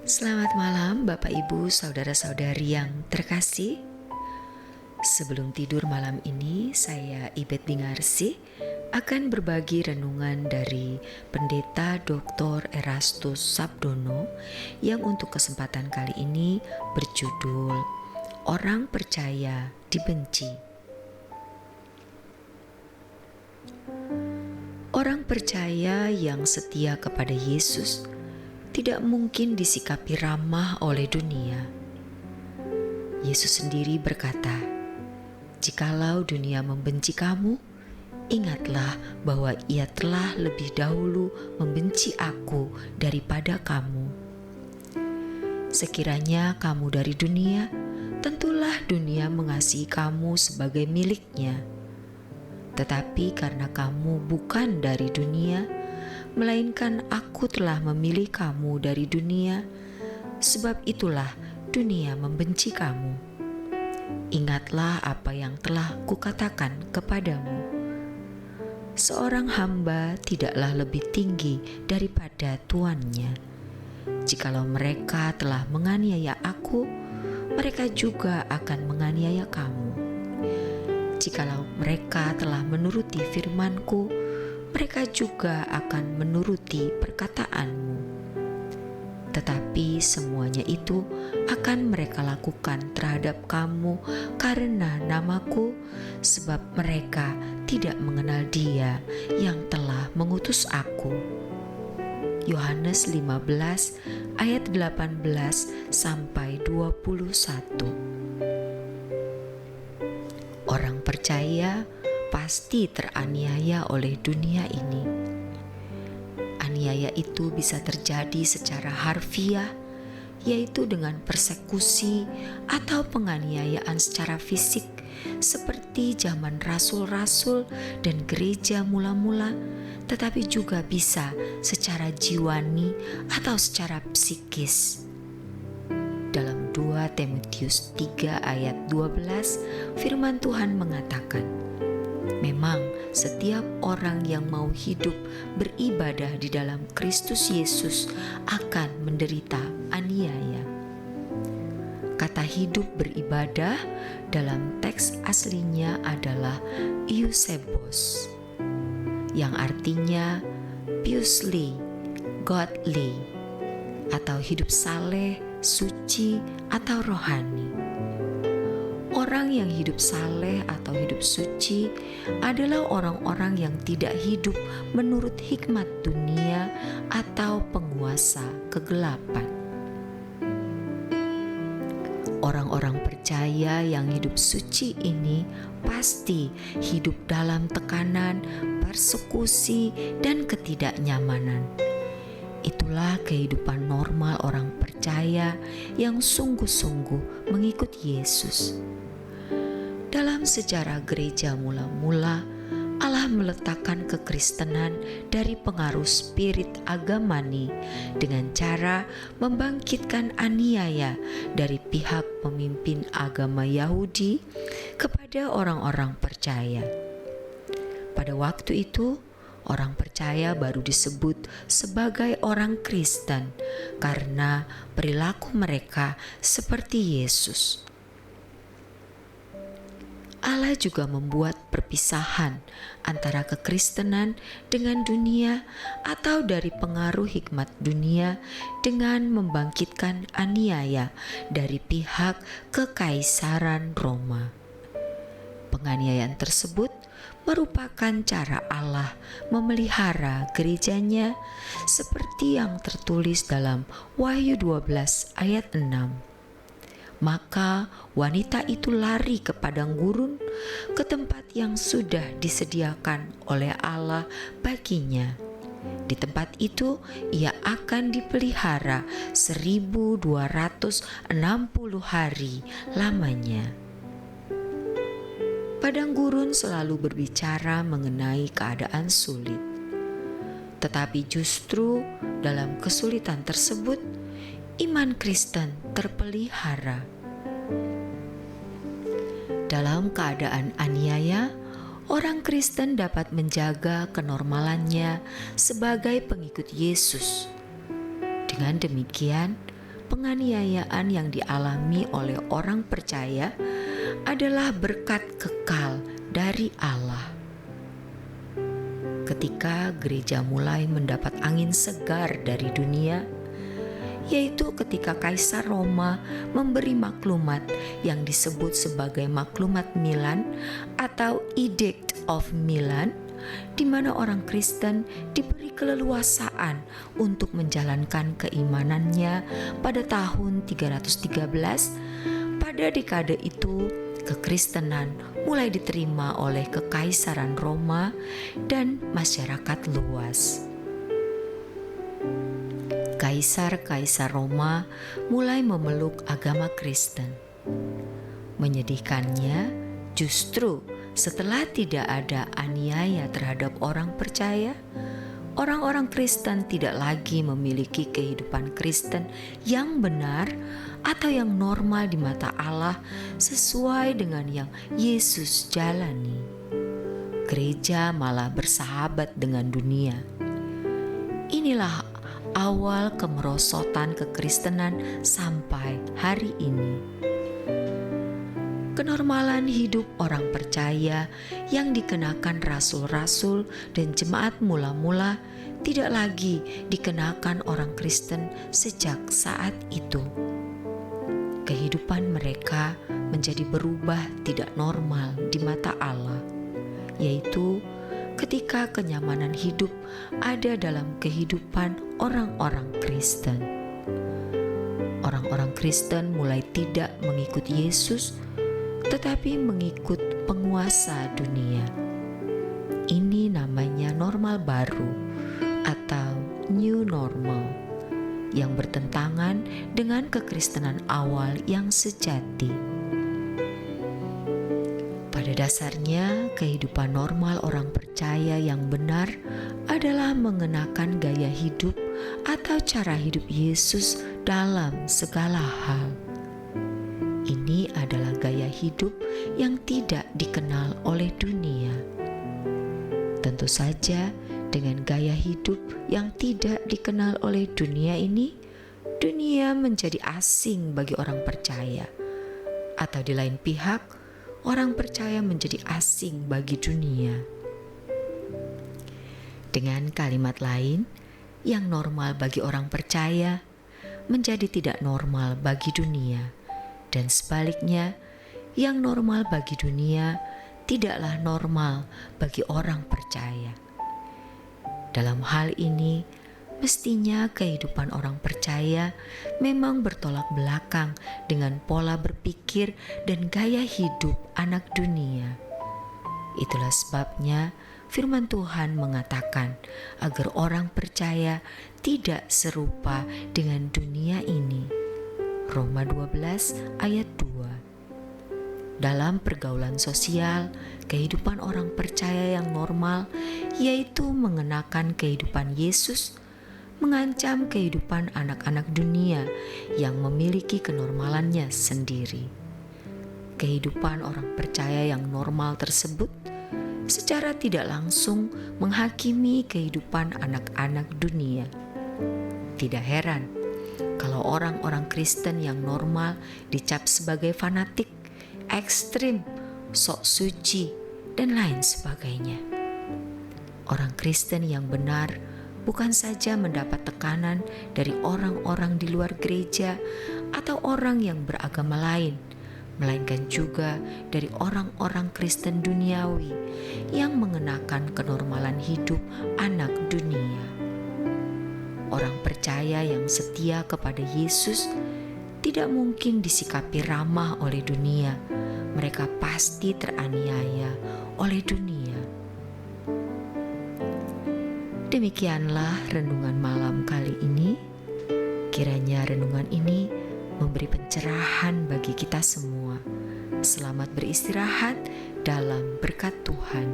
Selamat malam Bapak Ibu Saudara-saudari yang terkasih. Sebelum tidur malam ini, saya Ibet Bingarsih akan berbagi renungan dari Pendeta Dr. Erastus Sabdono yang untuk kesempatan kali ini berjudul Orang Percaya Dibenci. Orang percaya yang setia kepada Yesus tidak mungkin disikapi ramah oleh dunia. Yesus sendiri berkata, "Jikalau dunia membenci kamu, ingatlah bahwa ia telah lebih dahulu membenci aku daripada kamu. Sekiranya kamu dari dunia, tentulah dunia mengasihi kamu sebagai miliknya. Tetapi karena kamu bukan dari dunia, melainkan aku telah memilih kamu dari dunia, sebab itulah dunia membenci kamu. Ingatlah apa yang telah kukatakan kepadamu. Seorang hamba tidaklah lebih tinggi daripada tuannya. Jikalau mereka telah menganiaya aku, mereka juga akan menganiaya kamu. Jikalau mereka telah menuruti firman-Ku, mereka juga akan menuruti perkataanmu. Tetapi semuanya itu akan mereka lakukan terhadap kamu karena namaku, sebab mereka tidak mengenal Dia yang telah mengutus aku." Yohanes 15 ayat 18 sampai 21. Orang percaya pasti teraniaya oleh dunia ini. Aniaya itu bisa terjadi secara harfiah, yaitu dengan persekusi atau penganiayaan secara fisik, seperti zaman rasul-rasul dan gereja mula-mula, tetapi juga bisa secara jiwani atau secara psikis. Dalam 2 Timotius 3 ayat 12, firman Tuhan mengatakan, "Memang setiap orang yang mau hidup beribadah di dalam Kristus Yesus akan menderita aniaya." Kata hidup beribadah dalam teks aslinya adalah eusebos, yang artinya piously, godly, atau hidup saleh, suci, atau rohani. Orang yang hidup saleh atau hidup suci adalah orang-orang yang tidak hidup menurut hikmat dunia atau penguasa kegelapan. Orang-orang percaya yang hidup suci ini pasti hidup dalam tekanan, persekusi, dan ketidaknyamanan. Itulah kehidupan normal orang percaya yang sungguh-sungguh mengikut Yesus. Dalam sejarah gereja mula-mula, Allah meletakkan kekristenan dari pengaruh spirit agamani dengan cara membangkitkan aniaya dari pihak pemimpin agama Yahudi kepada orang-orang percaya. Pada waktu itu, orang percaya baru disebut sebagai orang Kristen karena perilaku mereka seperti Yesus. Allah juga membuat perpisahan antara kekristenan dengan dunia atau dari pengaruh hikmat dunia dengan membangkitkan aniaya dari pihak Kekaisaran Roma. Penganiayaan tersebut merupakan cara Allah memelihara gerejanya seperti yang tertulis dalam Wahyu 12 ayat 6. Maka wanita itu lari ke padang gurun, ke tempat yang sudah disediakan oleh Allah baginya. Di tempat itu ia akan dipelihara 1260 hari lamanya. Padang gurun selalu berbicara mengenai keadaan sulit. Tetapi justru dalam kesulitan tersebut, iman Kristen terpelihara. Dalam keadaan aniaya, orang Kristen dapat menjaga kenormalannya sebagai pengikut Yesus. Dengan demikian, penganiayaan yang dialami oleh orang percaya adalah berkat kekal dari Allah. Ketika gereja mulai mendapat angin segar dari dunia, yaitu ketika Kaisar Roma memberi maklumat yang disebut sebagai Maklumat Milan atau Edict of Milan, di mana orang Kristen diberi keleluasaan untuk menjalankan keimanannya pada tahun 313. Pada dekade itu, kekristenan mulai diterima oleh Kekaisaran Roma dan masyarakat luas. Kaisar-kaisar Roma mulai memeluk agama Kristen. Menyedihkannya, justru setelah tidak ada aniaya terhadap orang percaya, orang-orang Kristen tidak lagi memiliki kehidupan Kristen yang benar atau yang normal di mata Allah sesuai dengan yang Yesus jalani. Gereja malah bersahabat dengan dunia. Inilah awal kemerosotan kekristenan sampai hari ini. Kenormalan hidup orang percaya yang dikenakan rasul-rasul dan jemaat mula-mula tidak lagi dikenakan orang Kristen sejak saat itu. Kehidupan mereka menjadi berubah tidak normal di mata Allah, yaitu ketika kenyamanan hidup ada dalam kehidupan orang-orang Kristen. Orang-orang Kristen mulai tidak mengikut Yesus, tetapi mengikut penguasa dunia. Ini namanya normal baru atau new normal, yang bertentangan dengan kekristenan awal yang sejati. Pada dasarnya, kehidupan normal orang percaya yang benar adalah mengenakan gaya hidup atau cara hidup Yesus dalam segala hal. Ini adalah gaya hidup yang tidak dikenal oleh dunia. Tentu saja, dengan gaya hidup yang tidak dikenal oleh dunia ini, dunia menjadi asing bagi orang percaya. Atau di lain pihak, orang percaya menjadi asing bagi dunia. Dengan kalimat lain, yang normal bagi orang percaya menjadi tidak normal bagi dunia, dan sebaliknya, yang normal bagi dunia tidaklah normal bagi orang percaya. Dalam hal ini, mestinya kehidupan orang percaya memang bertolak belakang dengan pola berpikir dan gaya hidup anak dunia. Itulah sebabnya firman Tuhan mengatakan agar orang percaya tidak serupa dengan dunia ini. Roma 12 ayat 2. Dalam pergaulan sosial, kehidupan orang percaya yang normal, yaitu mengenakan kehidupan Yesus, mengancam kehidupan anak-anak dunia yang memiliki kenormalannya sendiri. Kehidupan orang percaya yang normal tersebut secara tidak langsung menghakimi kehidupan anak-anak dunia. Tidak heran kalau orang-orang Kristen yang normal dicap sebagai fanatik, ekstrim, sok suci, dan lain sebagainya. Orang Kristen yang benar bukan saja mendapat tekanan dari orang-orang di luar gereja atau orang yang beragama lain, melainkan juga dari orang-orang Kristen duniawi yang mengenakan kenormalan hidup anak dunia. Orang percaya yang setia kepada Yesus tidak mungkin disikapi ramah oleh dunia. Mereka pasti teraniaya oleh dunia. Demikianlah renungan malam kali ini. Kiranya renungan ini memberi pencerahan bagi kita semua. Selamat beristirahat dalam berkat Tuhan.